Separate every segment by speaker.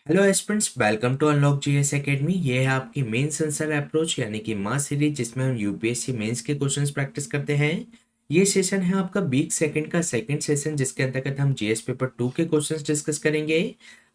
Speaker 1: Hello aspirants, welcome to unlock GS academy. ये है आपकी मेंस आंसर अप्रोच यानी कि मास सीरीज, जिसमें हम यूपीएससी मेंस के क्वेश्चंस प्रैक्टिस करते हैं। ये सेशन है आपका वीक सेकंड का सेकंड सेशन, जिसके अंतर्गत हम जीएस पेपर 2 के क्वेश्चंस डिस्कस करेंगे।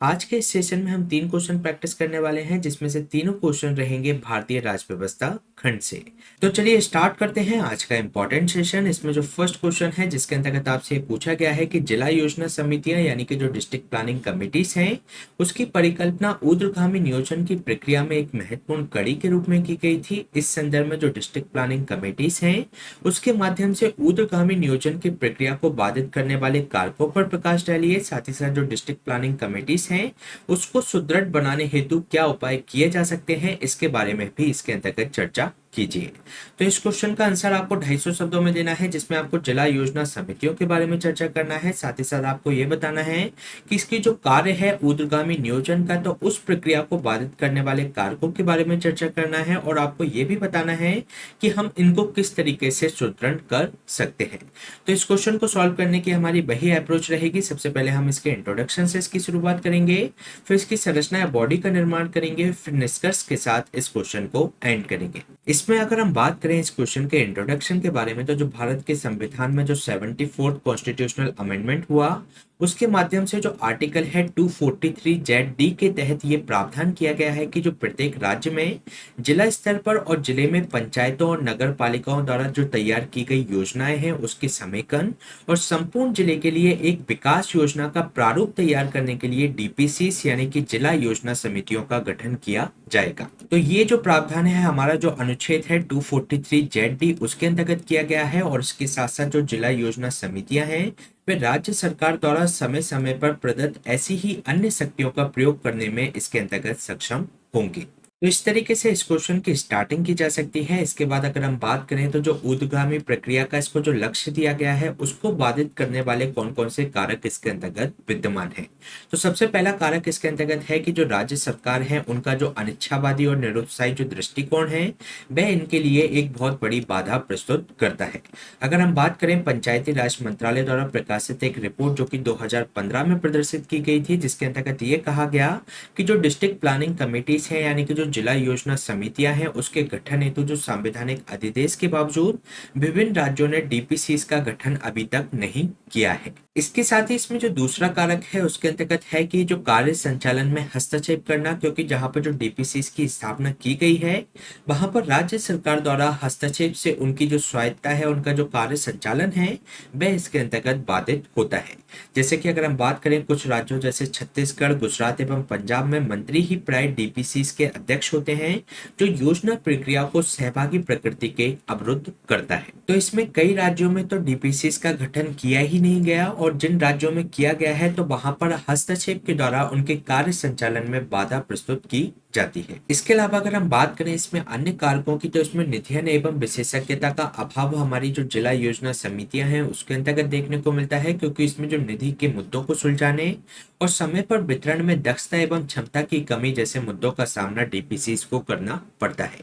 Speaker 1: आज के इस सेशन में हम 3 क्वेश्चन प्रैक्टिस करने वाले हैं, जिसमें से तीनों क्वेश्चन रहेंगे भारतीय राज्य व्यवस्था खंड से। तो चलिए स्टार्ट करते हैं आज का इंपॉर्टेंट सेशन। इसमें जो फर्स्ट क्वेश्चन है, जिसके अंतर्गत आपसे ये पूछा गया है कि जिला योजना समितियां यानी कि जो डिस्ट्रिक्ट प्लानिंग कमिटीज हैं, उसकी परिकल्पना ऊर्ध्वगामी नियोजन की प्रक्रिया में एक महत्वपूर्ण कड़ी के रूप में की गई थी। इस संदर्भ में जो डिस्ट्रिक्ट प्लानिंग कमेटीज हैं, उसके माध्यम से ऊर्ध्वगामी नियोजन की प्रक्रिया को बाधित करने वाले कारकों पर प्रकाश डालिए। साथ ही साथ जो डिस्ट्रिक्ट प्लानिंग कमेटीज हैं, उसको सुदृढ़ बनाने हेतु क्या उपाय किए जा सकते हैं, इसके बारे में भी इसके अंतर्गत चर्चा कीजिए। तो इस क्वेश्चन का आंसर आपको 250 शब्दों में देना है, जिसमें आपको जिला योजना समितियों के बारे में चर्चा करना है। साथ ही साथ आपको यह बताना है कि इसकी जो कार्य है ऊर्ध्वगामी नियोजन का, तो उस प्रक्रिया को बाधित करने वाले कारकों के बारे में चर्चा करना है। और आपको ये भी बताना है कि हम इनको किस तरीके से सुदृढ़ कर सकते हैं। तो इस क्वेश्चन को सॉल्व करने की हमारी वही अप्रोच रहेगी। सबसे पहले हम इसके इंट्रोडक्शन से इसकी शुरुआत करेंगे, फिर इसकी संरचना या बॉडी का निर्माण करेंगे, फिर निष्कर्ष के साथ इस क्वेश्चन को एंड करेंगे। इसमें अगर हम बात करें इस क्वेश्चन के इंट्रोडक्शन के बारे में, तो जो भारत के संविधान में जो 74th कॉन्स्टिट्यूशनल अमेंडमेंट हुआ, उसके माध्यम से जो आर्टिकल है 243 जेड डी के तहत ये प्रावधान किया गया है कि जो प्रत्येक राज्य में जिला स्तर पर और जिले में पंचायतों और नगर पालिकाओं द्वारा जो तैयार की गई योजनाएं हैं, उसके समेकन और संपूर्ण जिले के लिए एक विकास योजना का प्रारूप तैयार करने के लिए डीपीसी यानी कि जिला योजना समितियों का गठन किया जाएगा। तो ये जो प्रावधान है, हमारा जो अनुच्छेद है 243 जेड डी, उसके अंतर्गत किया गया है। और इसके साथ साथ जो जिला योजना समितियां हैं, वे राज्य सरकार द्वारा समय समय पर प्रदत्त ऐसी ही अन्य शक्तियों का प्रयोग करने में इसके अंतर्गत सक्षम होंगी। तो इस तरीके से इस क्वेश्चन की स्टार्टिंग की जा सकती है। इसके बाद अगर हम बात करें, तो जो ऊर्ध्वगामी प्रक्रिया का इसको जो लक्ष्य दिया गया है, उसको बाधित करने वाले कौन कौन से कारक इसके अंतर्गत विद्यमान है। तो सबसे पहला कारक इसके अंतर्गत है कि जो राज्य सरकार है, उनका जो अनिच्छावादी और निरुत्साही जो दृष्टिकोण है, वह इनके लिए एक बहुत बड़ी बाधा प्रस्तुत करता है। अगर हम बात करें, पंचायती राज मंत्रालय द्वारा प्रकाशित एक रिपोर्ट जो कि 2015 में प्रदर्शित की गई थी, जिसके अंतर्गत ये कहा गया कि जो डिस्ट्रिक्ट प्लानिंग कमेटीज हैं यानी कि जो जिला योजना समितियां हैं, उसके गठन हेतु जो संवैधानिक अधिदेश के बावजूद विभिन्न राज्यों ने डीपीसीस का गठन अभी तक नहीं किया है। इसके साथ ही इसमें जो दूसरा कारक है, उसके अंतर्गत है कि जो कार्य संचालन में हस्तक्षेप करना, क्योंकि जहां पर जो डीपीसीस की स्थापना की गई है, वहां पर राज्य सरकार द्वारा हस्तक्षेप से उनकी जो स्वायत्ता है, उनका जो कार्य संचालन है, वह इसके अंतर्गत बाधित होता है। जैसे कि अगर हम बात करें, कुछ राज्यों जैसे छत्तीसगढ़, गुजरात एवं पंजाब में मंत्री ही प्राय डीपीसीस के अध्यक्ष होते हैं, जो योजना प्रक्रिया को सहभागी प्रकृति के अवरुद्ध करता है। तो इसमें कई राज्यों में तो डीपीसीस का गठन किया ही नहीं गया, और जिन राज्यों में किया गया है, तो वहां पर हस्तक्षेप के द्वारा उनके कार्य संचालन में बाधा प्रस्तुत की जाती है। इसके अलावा अगर हम बात करें इसमें अन्य कारकों की, तो इसमें निधियन एवं विशेषज्ञता का अभाव हमारी जो जिला योजना समितियां हैं, उसके अंतर्गत देखने को मिलता है, क्योंकि इसमें जो निधि के मुद्दों को सुलझाने और समय पर वितरण में दक्षता एवं क्षमता की कमी जैसे मुद्दों का सामना डीपीसीस को करना पड़ता है।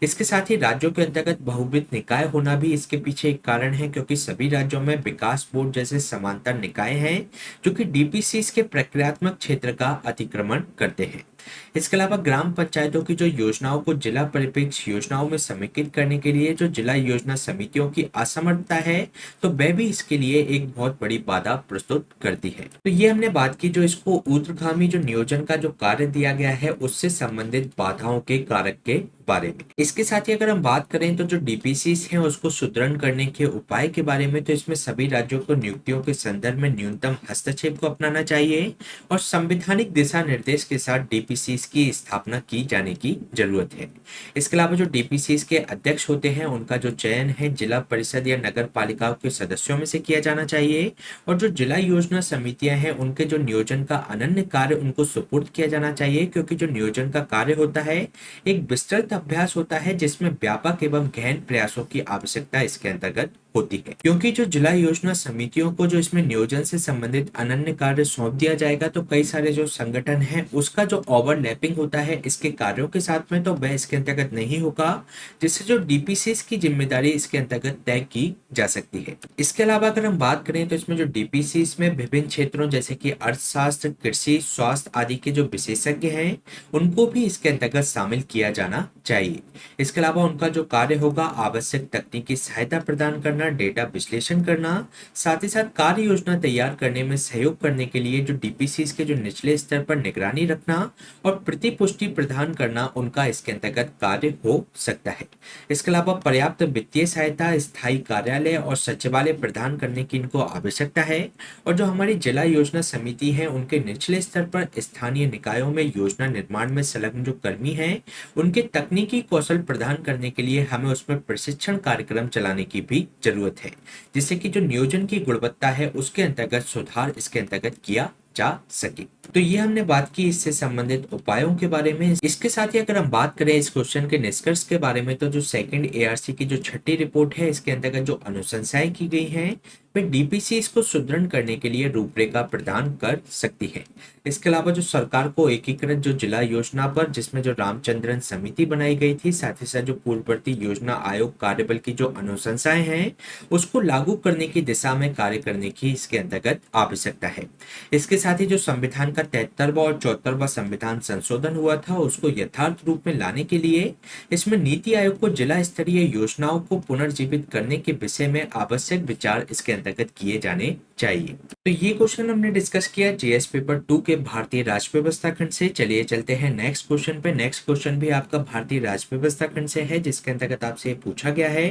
Speaker 1: इसके साथ ही राज्यों के अंतर्गत बहुविध निकाय होना भी इसके पीछे एक कारण है, क्योंकि सभी राज्यों में विकास बोर्ड जैसे समांतर निकाय हैं, जो कि डीपीसीस के प्रक्रियात्मक क्षेत्र का अतिक्रमण करते हैं। इसके अलावा ग्राम पंचायतों की जो योजनाओं को जिला परिप्रेक्ष्य योजनाओं में समेकित करने के लिए जो जिला योजना समितियों की असमर्थता है, तो वह भी इसके लिए एक बहुत बड़ी बाधा प्रस्तुत करती है। तो ये हमने बात की जो इसको ऊर्ध्वगामी जो नियोजन का जो कार्य दिया गया है, उससे संबंधित बाधाओं के कारक के बारे में। इसके साथ ही अगर हम बात करें, तो जो डीपीसीस हैं, उसको सुदृढ़ करने के उपाय के बारे में, तो इसमें सभी राज्यों को नियुक्तियों के संदर्भ में न्यूनतम हस्तक्षेप को अपनाना चाहिए और संवैधानिक दिशा निर्देश के साथ डीपीसीस की स्थापना की जाने की जरूरत है। इसके अलावा जो डीपीसीस के अध्यक्ष होते हैं, उनका जो चयन है जिला परिषद या नगर पालिकाओं के सदस्यों में से किया जाना चाहिए, और जो जिला योजना समितियां हैं, उनके जो नियोजन का अनन्य कार्य उनको सुपुर्द किया जाना चाहिए, क्योंकि जो नियोजन का कार्य होता है एक विस्तृत अभ्यास होता है, जिसमें व्यापक एवं गहन प्रयासों की आवश्यकता इसके अंतर्गत होती है, क्योंकि जो जिला योजना समितियों को जो इसमें नियोजन से संबंधित अनन्य कार्य सौंप दिया जाएगा तो कई सारे जो संगठन है उसका जो ओवरलैपिंग होता है इसके कार्यों के साथ में तो वह इसके अंतर्गत नहीं होगा, जिससे जो डीपीसीएस की जिम्मेदारी इसके अंतर्गत तय की जा सकती है। इसके अलावा अगर हम बात करें तो इसमें जो डीपीसीएस में विभिन्न क्षेत्रों जैसे कि अर्थशास्त्र, कृषि, स्वास्थ्य आदि के जो विशेषज्ञ हैं उनको भी इसके अंतर्गत शामिल किया जाना चाहिए। इसके अलावा उनका जो कार्य होगा आवश्यक तकनीकी सहायता प्रदान करना, डेटा विश्लेषण करना, साथ ही साथ कार्य योजना तैयार करने में सहयोग करने के लिए जो डीपीसीएस के जो निचले स्तर पर निगरानी रखना और प्रतिपुष्टि प्रदान करना उनका इसके अंतर्गत कार्य हो सकता है। इसके अलावा पर्याप्त वित्तीय सहायता, स्थायी कार्यालय और सचिवालय प्रदान करने की इनको आवश्यकता है। और जो हमारी जिला योजना समिति है उनके निचले स्तर पर स्थानीय निकायों में योजना निर्माण में संलग्न जो कर्मी हैं उनके तकनीकी कौशल प्रदान करने के लिए हमें उसमें प्रशिक्षण कार्यक्रम चलाने की भी जरूरत है, जिससे कि जो नियोजन की गुणवत्ता है उसके अंतर्गत सुधार इसके अंतर्गत किया जा सके। तो ये हमने बात की इससे संबंधित उपायों के बारे में। इसके साथ ही अगर हम बात करें इस क्वेश्चन के निष्कर्ष के बारे में तो जो सेकंड एआरसी की जो छठी रिपोर्ट है इसके अंतर्गत जो अनुशंसाएं की गई हैं वे डीपीसीएस को सुदृढ़ करने के लिए रूपरेखा प्रदान कर सकती है। इसके अलावा जो सरकार को एकीकृत जो जिला योजना पर जिसमें जो रामचंद्रन समिति बनाई गई थी, साथ ही साथ जो पूर्ववर्ती योजना आयोग कार्यबल की जो अनुशंसाएं हैं उसको लागू करने की दिशा में कार्य करने की इसके अंतर्गत आवश्यकता है। इसके साथ ही जो संविधान का 73वां और 74वां संविधान संशोधन हुआ था उसको यथार्थ रूप में लाने के लिए इसमें नीति आयोग को जिला स्तरीय योजनाओं को पुनर्जीवित करने के विषय में आवश्यक विचार इसके अंतर्गत किए जाने चाहिए। तो ये क्वेश्चन हमने डिस्कस किया जीएस पेपर 2 के भारतीय राज्य व्यवस्था खंड से। चलिए चलते हैं नेक्स्ट क्वेश्चन पे। नेक्स्ट क्वेश्चन भी आपका भारतीय राज्य व्यवस्था खंड से है, जिसके अंतर्गत आपसे पूछा गया है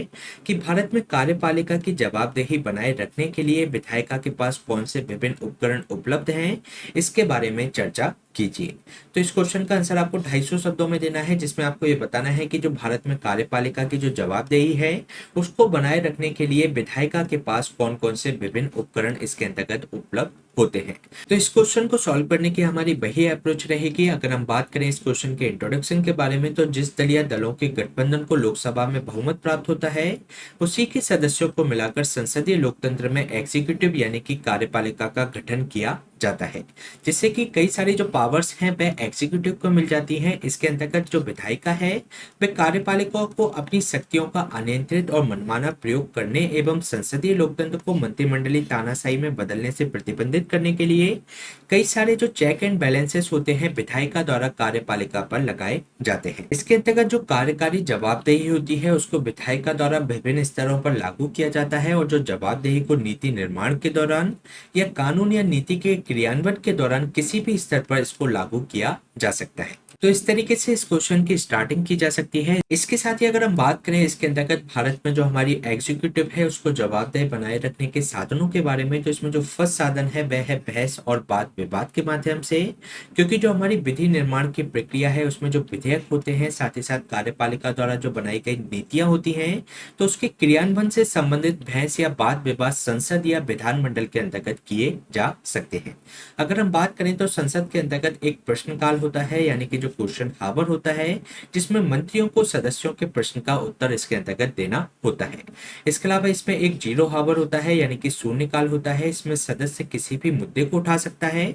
Speaker 1: कि भारत में कार्यपालिका की जवाबदेही बनाए रखने के लिए विधायिका के पास कौन से विभिन्न उपकरण उपलब्ध हैं, इसके बारे में चर्चा कीजिए। तो इस क्वेश्चन का आंसर आपको 250 शब्दों में देना है, जिसमें आपको ये बताना है कि जो भारत में कार्यपालिका की जो जवाबदेही है उसको बनाए रखने के लिए विधायिका के पास कौन कौन से विभिन्न उपकरण इसके अंतर्गत उपलब्ध होते हैं। तो इस क्वेश्चन को सॉल्व करने की हमारी वही अप्रोच रहेगी। अगर हम बात करें इस क्वेश्चन के इंट्रोडक्शन के बारे में तो जिस दलीय दलों के गठबंधन को लोकसभा में बहुमत प्राप्त होता है उसी के सदस्यों को मिलाकर संसदीय लोकतंत्र में एग्जीक्यूटिव यानी कि कार्यपालिका का गठन किया जाता है, जिससे कि कई सारी जो पावर्स हैं वह एग्जीक्यूटिव को मिल जाती हैं। इसके अंतर्गत जो विधायिका है वह कार्यपालिका को अपनी शक्तियों का अनियंत्रित और मनमाना प्रयोग करने एवं संसदीय लोकतंत्र को मंत्रिमंडलीय तानाशाही में बदलने से प्रतिबंधित करने के लिए कई सारे जो चेक एंड बैलेंसेस होते हैं विधायिका द्वारा कार्यपालिका पर लगाए जाते हैं। इसके अंतर्गत जो कार्यकारी जवाबदेही होती है उसको विधायिका द्वारा विभिन्न स्तरों पर लागू किया जाता है और जो जवाबदेही को नीति निर्माण के दौरान या कानून या नीति के क्रियान्वयन के दौरान किसी भी स्तर पर इसको लागू किया जा सकता है। तो इस तरीके से इस क्वेश्चन की स्टार्टिंग की जा सकती है। इसके साथ ही अगर हम बात करें इसके अंतर्गत भारत में जो हमारी एग्जीक्यूटिव है उसको जवाबदेह बनाए रखने के साधनों के बारे में, तो इसमें जो फर्स्ट साधन है वह है बहस और वाद विवाद के माध्यम से, क्योंकि जो हमारी विधि निर्माण की प्रक्रिया है उसमें जो विधेयक होते हैं साथ ही साथ कार्यपालिका द्वारा जो बनाई गई नीतियां होती हैं तो उसके क्रियान्वयन से संबंधित बहस या वाद विवाद संसद या विधानमंडल के अंतर्गत किए जा सकते हैं। अगर हम बात करें तो संसद के अंतर्गत एक प्रश्नकाल होता है यानी कि क्वेश्चन हावर होता है, जिसमें मंत्रियों को सदस्यों के प्रश्न का उत्तर इसके अंतर्गत देना होता है। इसके अलावा इसमें एक जीरो हावर होता है यानी कि शून्यकाल होता है। इसमें सदस्य किसी भी मुद्दे को उठा सकता है,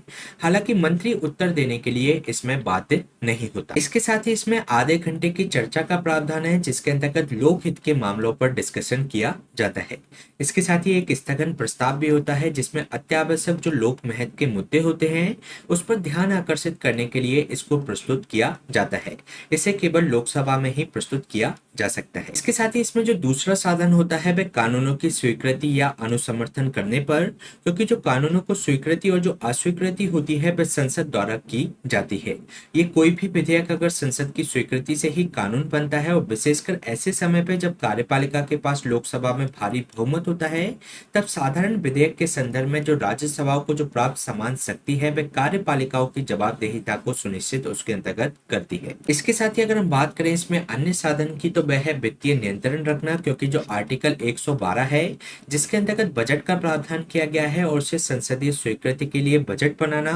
Speaker 1: हालांकि मंत्री उत्तर देने के लिए इसमें बाध्य नहीं होता। इसके साथ ही इसमें आधे घंटे की चर्चा का प्रावधान है, जिसके अंतर्गत लोकहित के मामलों पर डिस्कशन किया जाता है। इसके साथ ही एक स्थगन प्रस्ताव भी होता है, जिसमें अत्यावश्यक जो लोक महत्व के मुद्दे होते हैं उस पर ध्यान आकर्षित करने के लिए इसको प्रस्तुत किया जाता है। इसे केवल लोकसभा में ही प्रस्तुत किया जा सकता है। इसके साथ ही इसमें जो दूसरा साधन होता है वह कानूनों की स्वीकृति या अनुसमर्थन करने पर, क्योंकि जो कानूनों को स्वीकृति और जो अस्वीकृति होती है वह संसद द्वारा की जाती है। ये कोई भी विधेयक अगर संसद की स्वीकृति से ही कानून बनता है और विशेषकर ऐसे समय पे जब कार्यपालिका के पास लोकसभा में भारी बहुमत होता है, तब साधारण विधेयक के संदर्भ में जो राज्यसभाओं को जो प्राप्त समान शक्ति है वह कार्यपालिकाओं की जवाबदेहिता को सुनिश्चित उसके अंतर्गत करती है। इसके साथ ही अगर हम बात करें इसमें अन्य साधन की, तो वह है वित्तीय नियंत्रण रखना, क्योंकि जो आर्टिकल 112 है जिसके अंतर्गत बजट का प्रावधान किया गया है और उसे संसदीय स्वीकृति के लिए बजट बनाना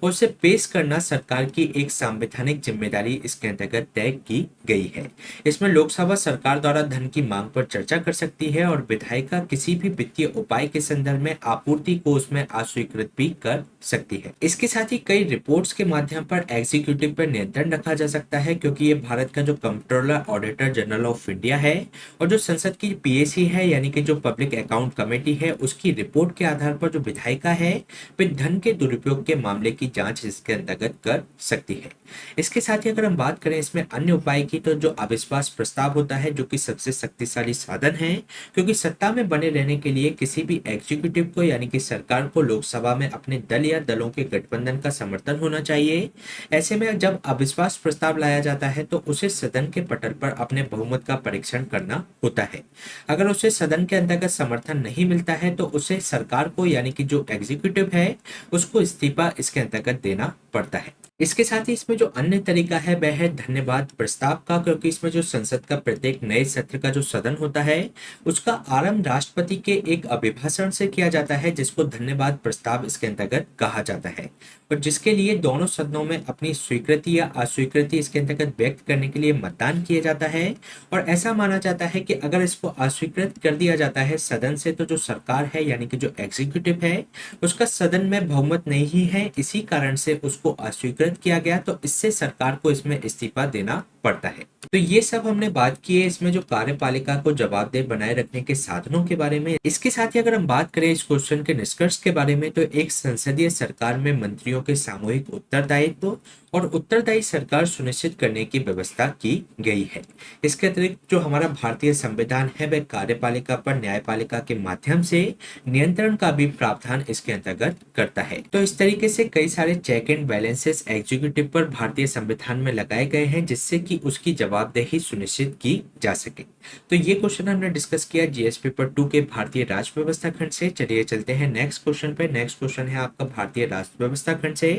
Speaker 1: और उसे पेश करना सरकार की एक संवैधानिक जिम्मेदारी इसके अंतर्गत तय की गई है। इसमें लोकसभा सरकार द्वारा धन की मांग पर चर्चा कर सकती है और विधायिका किसी भी वित्तीय उपाय के संदर्भ में आपूर्ति को उसमें अस्वीकृत भी कर सकती है। इसके साथ ही कई रिपोर्ट्स के माध्यम पर एग्जीक्यूटिव पर नियंत्रण रखा जा सकता है, क्योंकि ये भारत का जो controller auditor general of India है और जो संसद की पीएसी है यानी कि जो पब्लिक अकाउंट कमेटी है उसकी रिपोर्ट के आधार पर जो विधायिका है वे धन के दुरुपयोग के मामले की जांच इसके अंतर्गत कर सकती है। इसके साथ ही अगर हम बात करें इसमें अन्य उपाय की, तो जो अविश्वास प्रस्ताव होता है जो कि सबसे शक्तिशाली साधन है, क्योंकि सत्ता में बने रहने के लिए किसी भी एग्जीक्यूटिव को यानी कि सरकार को लोकसभा में अपने दल या दलों के गठबंधन का समर्थन होना चाहिए। ऐसे में जब अविश्वास प्रस्ताव लाया जाता है तो उसे सदन के पटल पर अपने बहुमत का परीक्षण करना होता है। अगर उसे सदन के अंतर्गत समर्थन नहीं मिलता है तो उसे सरकार को यानी कि जो एग्जीक्यूटिव है उसको इस्तीफा इसके अंतर्गत देना पड़ता है। इसके साथ ही इसमें जो अन्य तरीका है वह है धन्यवाद प्रस्ताव का, क्योंकि इसमें जो संसद का प्रत्येक नए सत्र का जो सदन होता है उसका आरंभ राष्ट्रपति के एक अभिभाषण से किया जाता है जिसको धन्यवाद प्रस्ताव इसके अंतर्गत कहा जाता है, और जिसके लिए दोनों सदनों में अपनी स्वीकृति या अस्वीकृति इसके अंतर्गत व्यक्त करने के लिए मतदान किया जाता है। और ऐसा माना जाता है कि अगर इसको अस्वीकृत कर दिया जाता है सदन से तो जो सरकार है यानी कि जो एग्जीक्यूटिव है उसका सदन में बहुमत नहीं है, इसी कारण से उसको अस्वीकृत किया गया, तो इससे सरकार को इसमें इस्तीफा देना पड़ता है। तो ये सब हमने बात की है इसमें जो कार्यपालिका को जवाबदेह बनाए रखने के साधनों के बारे में। इसके साथ ही अगर हम बात करें इस क्वेश्चन के निष्कर्ष के बारे में, तो एक संसदीय सरकार में मंत्रियों के सामूहिक उत्तरदायित्व और उत्तरदायी सरकार सुनिश्चित करने की व्यवस्था की गई है। इसके अतिरिक्त जो हमारा भारतीय संविधान है वह कार्यपालिका पर न्यायपालिका के माध्यम से नियंत्रण का भी प्रावधान इसके अंतर्गत करता है। तो इस तरीके से कई सारे चेक एंड बैलेंसेस एग्जीक्यूटिव पर भारतीय संविधान में लगाए गए हैं जिससे कि उसकी जवाबदेही सुनिश्चित की जा सके। तो ये क्वेश्चन हमने डिस्कस किया जीएस पेपर 2 के भारतीय राष्ट्र व्यवस्था खंड से। चलिए चलते हैं नेक्स्ट क्वेश्चन पे। नेक्स्ट क्वेश्चन है आपका भारतीय राष्ट्र व्यवस्था खंड से,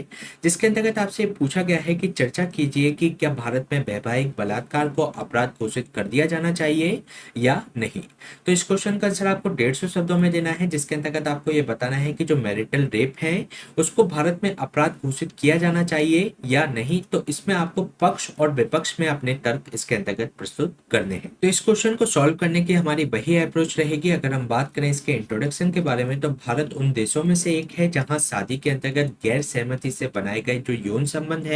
Speaker 1: जिसके अंतर्गत आपसे पूछा गया है कि चर्चा कीजिए कि क्या भारत में वैवाहिक बलात्कार को अपराध घोषित कर दिया जाना चाहिए या नहीं। तो इस क्वेश्चन का आंसर आपको 150 शब्दों में देना है, जिसके अंतर्गत आपको ये बताना है कि जो मैरिटल रेप है उसको भारत में अपराध घोषित किया जाना चाहिए या नहीं। तो इसमें आपको पक्ष और विपक्ष में अपने तर्क इसके अंतर्गत प्रस्तुत करने हैं। तो इस क्वेश्चन को सॉल्व करने की हमारी वही अप्रोच रहेगी। अगर हम बात करें इसके इंट्रोडक्शन के बारे में, तो भारत उन देशों में से एक है जहां शादी के अंतर्गत गैर सहमति से बनाए गए जो यौन संबंध है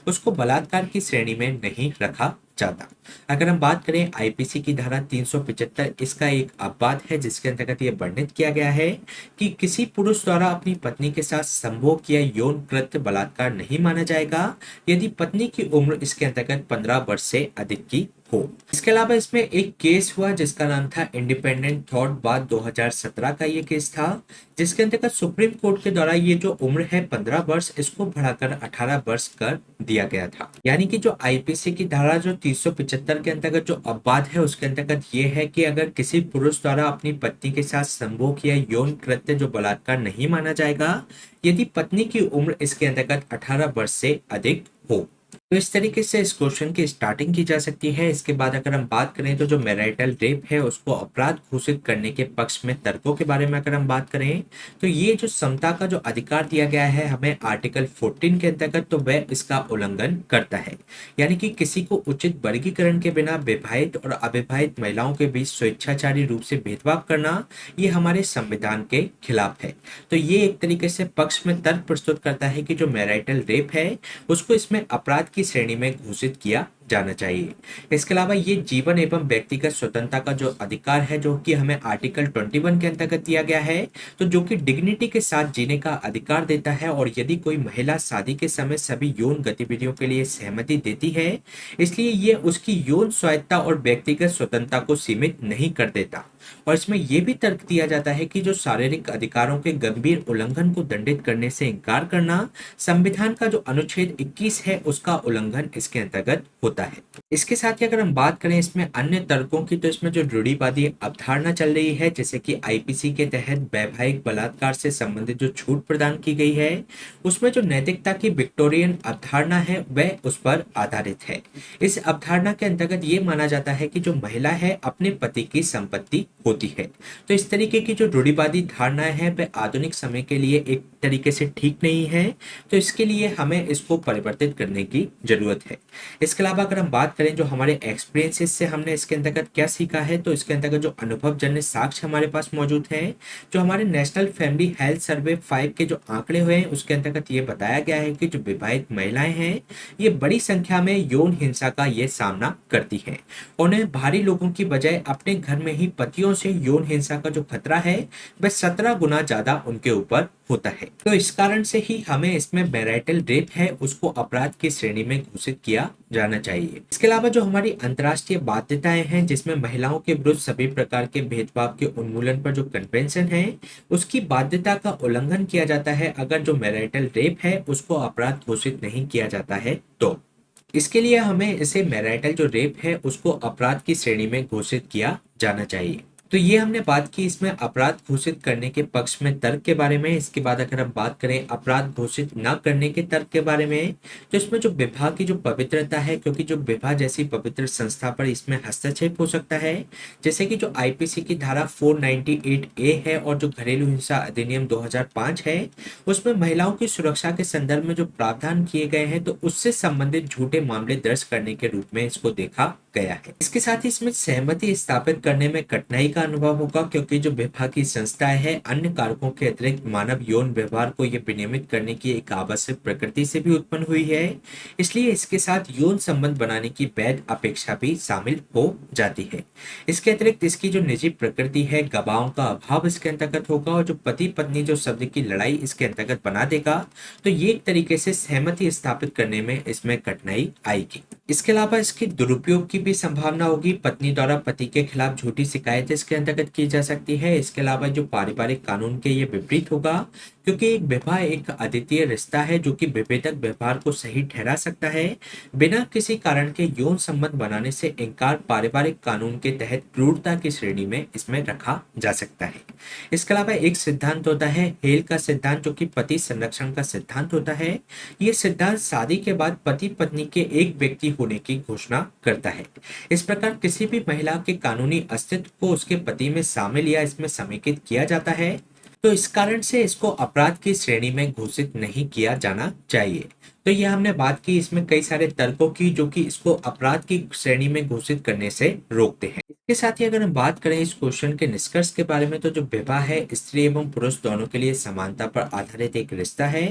Speaker 1: उसको बलात्कार की श्रेणी में नहीं रखा जाता। अगर हम बात करें आईपीसी की धारा 375, इसका एक अपवाद है जिसके अंतर्गत यह वर्णित किया गया है कि किसी पुरुष द्वारा अपनी पत्नी के साथ संभोग या यौन कृत्य बलात्कार नहीं माना जाएगा यदि पत्नी की उम्र इसके अंतर्गत 15 वर्ष से अधिक की हो। इसके अलावा इसमें एक केस हुआ जिसका नाम था इंडिपेंडेंट थॉट बात 2017 का ये केस था, जिसके अंतर्गत सुप्रीम कोर्ट के द्वारा ये जो उम्र है 15 वर्ष इसको बढ़ाकर 18 वर्ष कर दिया गया था। यानी कि जो आईपीसी की धारा जो 375 के अंतर्गत जो अपवाद है उसके अंतर्गत ये है कि अगर किसी पुरुष द्वारा अपनी पत्नी के साथ संभोग या यौन कृत्य जो बलात्कार नहीं माना जाएगा यदि पत्नी की उम्र इसके अंतर्गत 18 वर्ष से अधिक हो। तो इस तरीके से इस क्वेश्चन की स्टार्टिंग की जा सकती है। इसके बाद अगर हम बात करें तो जो मैरिटल रेप है उसको अपराध घोषित करने के पक्ष में तर्कों के बारे में अगर हम बात करें तो ये जो समता का जो अधिकार दिया गया है हमें आर्टिकल 14 के अंतर्गत, तो वह इसका उल्लंघन करता है। यानी कि किसी को उचित वर्गीकरण के बिना विवाहित और अविवाहित महिलाओं के बीच स्वेच्छाचारी रूप से भेदभाव करना ये हमारे संविधान के खिलाफ है। तो ये एक तरीके से पक्ष में तर्क प्रस्तुत करता है कि जो मैरिटल रेप है उसको इसमें अपराध की श्रेणी में घोषित किया जाना चाहिए। इसके अलावा ये जीवन एवं व्यक्तिगत स्वतंत्रता का जो अधिकार है जो कि हमें आर्टिकल 21 के अंतर्गत दिया गया है, तो जो कि डिग्निटी के साथ जीने का अधिकार देता है। और यदि कोई महिला शादी के समय सभी यौन गतिविधियों के लिए सहमति देती है इसलिए ये उसकी यौन स्वायत्तता और व्यक्तिगत स्वतंत्रता को सीमित नहीं कर देता। और इसमें यह भी तर्क दिया जाता है कि जो शारीरिक अधिकारों के गंभीर उल्लंघन को दंडित करने से इनकार करना संविधान का जो अनुच्छेद 21 है उसका उल्लंघन इसके अंतर्गत होता होता है। इसके साथ ही अगर हम बात करें इसमें अन्य तर्कों की, तो इसमें जो रूढ़िवादी अवधारणा चल रही है, जैसे कि आईपीसी के तहत वैवाहिक बलात्कार से संबंधित जो छूट प्रदान की गई है, उसमें जो नैतिकता की विक्टोरियन अवधारणा है वह उस पर आधारित है। इस अवधारणा के अंतर्गत ये माना जाता है कि जो महिला है अपने पति की संपत्ति होती है। तो इस तरीके की जो रूढ़िवादी धारणाएं हैं वह आधुनिक समय के लिए एक तरीके से ठीक नहीं है। तो इसके लिए हमें इसको परिवर्तित करने की जरूरत है। इसके अलावा अगर हम बात करें जो हमारे एक्सपीरियंसेस से हमने इसके अंतर्गत क्या सीखा है, तो इसके अंतर्गत जो अनुभवजन्य साक्ष्य हमारे पास मौजूद है, जो हमारे नेशनल फैमिली हेल्थ सर्वे 5 के जो आंकड़े हुए हैं उसके अंतर्गत ये बताया गया है कि जो विवाहित महिलाएं हैं ये बड़ी संख्या में यौन हिंसा का ये सामना करती हैं। उन्हें बाहरी लोगों की बजाय अपने घर में ही पतियों से यौन हिंसा का जो खतरा है वह 17 गुना ज्यादा उनके ऊपर होता है। तो इस कारण से ही हमें इसमें मैरिटल रेप है उसको अपराध की श्रेणी में घोषित किया जाना चाहिए। इसके अलावा जो हमारी अंतर्राष्ट्रीय बाध्यताएं हैं, जिसमें महिलाओं के विरुद्ध सभी प्रकार के भेदभाव के उन्मूलन पर जो कन्वेंशन है उसकी बाध्यता का उल्लंघन किया जाता है अगर जो मैरिटल रेप है उसको अपराध घोषित नहीं किया जाता है। तो इसके लिए हमें इसे मैरिटल जो रेप है उसको अपराध की श्रेणी में घोषित किया जाना चाहिए। तो ये हमने बात की इसमें अपराध घोषित करने के पक्ष में तर्क के बारे में। इसके बाद अगर हम बात करें अपराध घोषित न करने के तर्क के बारे में, तो इसमें जो विवाह की जो पवित्रता है, क्योंकि जो विवाह जैसी पवित्र संस्था पर इसमें हस्तक्षेप हो सकता है, जैसे कि जो आईपीसी की धारा 498A है और जो घरेलू हिंसा अधिनियम 2005 है उसमें महिलाओं की सुरक्षा के संदर्भ में जो प्रावधान किए गए हैं, तो उससे संबंधित झूठे मामले दर्ज करने के रूप में इसको देखा गया है। इसके साथ ही इसमें सहमति स्थापित करने में कठिनाई का अनुभव होगा, क्योंकि जो विवाह की संस्थाएं है अन्य कारकों के अतिरिक्त मानव यौन व्यवहार को ये विनियमित करने की एक आवश्यक प्रकृति से भी उत्पन्न हुई है, इसलिए इसके साथ यौन संबंध बनाने की वैध अपेक्षा भी शामिल हो जाती है। इसके अतिरिक्त इसकी जो निजी प्रकृति है, गवाहों का अभाव इसके अंतर्गत होगा और जो पति पत्नी जो शब्द की लड़ाई इसके अंतर्गत बना देगा, तो ये एक तरीके से सहमति स्थापित करने में इसमें कठिनाई आएगी। इसके अलावा इसके दुरुपयोग की भी संभावना होगी। पत्नी द्वारा पति के खिलाफ झूठी शिकायत इसके अंतर्गत की जा सकती है। इसके अलावा जो पारिवारिक कानून के ये विपरीत होगा, क्योंकि एक विवाह एक अद्वितीय रिश्ता है जो कि विभेदक व्यवहार को सही ठहरा सकता है। बिना किसी कारण के यौन संबंध बनाने से इनकार पारिवारिक कानून के तहत क्रूरता की श्रेणी में इसमें रखा जा सकता है। इसके अलावा एक सिद्धांत होता है हेल का सिद्धांत, जो कि पति संरक्षण का सिद्धांत होता है। ये सिद्धांत शादी के बाद पति पत्नी के एक व्यक्ति होने की घोषणा करता है। इस प्रकार किसी भी महिला के कानूनी अस्तित्व को उसके पति में शामिल या इसमें समेकित किया जाता है, तो इस कारण से इसको अपराध की श्रेणी में घोषित नहीं किया जाना चाहिए। तो ये हमने बात की इसमें कई सारे तर्कों की जो कि इसको अपराध की श्रेणी में घोषित करने से रोकते हैं। इसके साथ ही अगर हम बात करें इस क्वेश्चन के निष्कर्ष के बारे में, तो जो विवाह है स्त्री एवं पुरुष दोनों के लिए समानता पर आधारित एक रिश्ता है।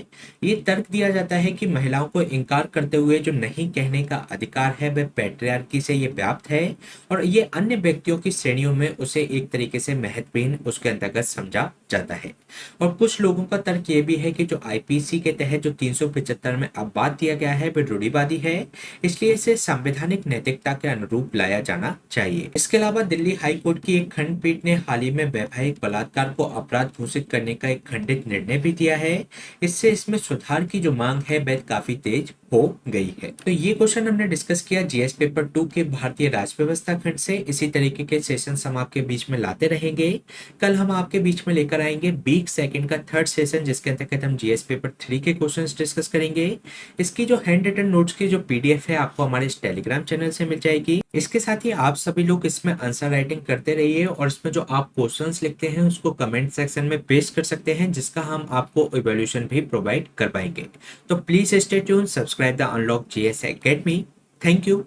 Speaker 1: ये तर्क दिया जाता है कि महिलाओं को इनकार करते हुए जो नहीं कहने का अधिकार है वह पैट्रियार्की से ये व्याप्त है और ये अन्य व्यक्तियों की श्रेणियों में उसे एक तरीके से महत्वहीन उसके अंतर्गत समझा जाता है। और कुछ लोगों का तर्क ये भी है कि जो आईपीसी के तहत जो 375 में अब बात दिया गया है वह रूढ़िवादी है, इसलिए इसे संवैधानिक नैतिकता के अनुरूप लाया जाना चाहिए। इसके अलावा दिल्ली हाई कोर्ट की एक खंडपीठ ने हाल ही में वैवाहिक बलात्कार को अपराध घोषित करने का एक खंडित निर्णय भी दिया है। इससे इसमें सुधार की जो मांग है वह काफी तेज हो गई है। तो ये क्वेश्चन हमने डिस्कस किया जीएस पेपर 2 के भारतीय राज्य व्यवस्था खंड से। इसी तरीके के सेशन हम आपके बीच में लाते रहेंगे। कल हम आपके बीच में लेकर आएंगे वीक सेकंड का थर्ड सेशन, जिसके अंतर्गत हम जीएस पेपर 3 के क्वेश्चंस डिस्कस करेंगे। इसकी जो हैंड रिटन नोट्स की जो पीडीएफ है आपको हमारे इस टेलीग्राम चैनल से मिल जाएगी। इसके साथ ही आप सभी लोग इसमें आंसर राइटिंग करते रहिए और इसमें जो आप क्वेश्चंस लिखते हैं उसको कमेंट सेक्शन में पेस्ट कर सकते हैं, जिसका हम आपको इवैल्यूएशन भी प्रोवाइड कर पाएंगे। तो please stay tune, subscribe the unlock GS academy. Thank you.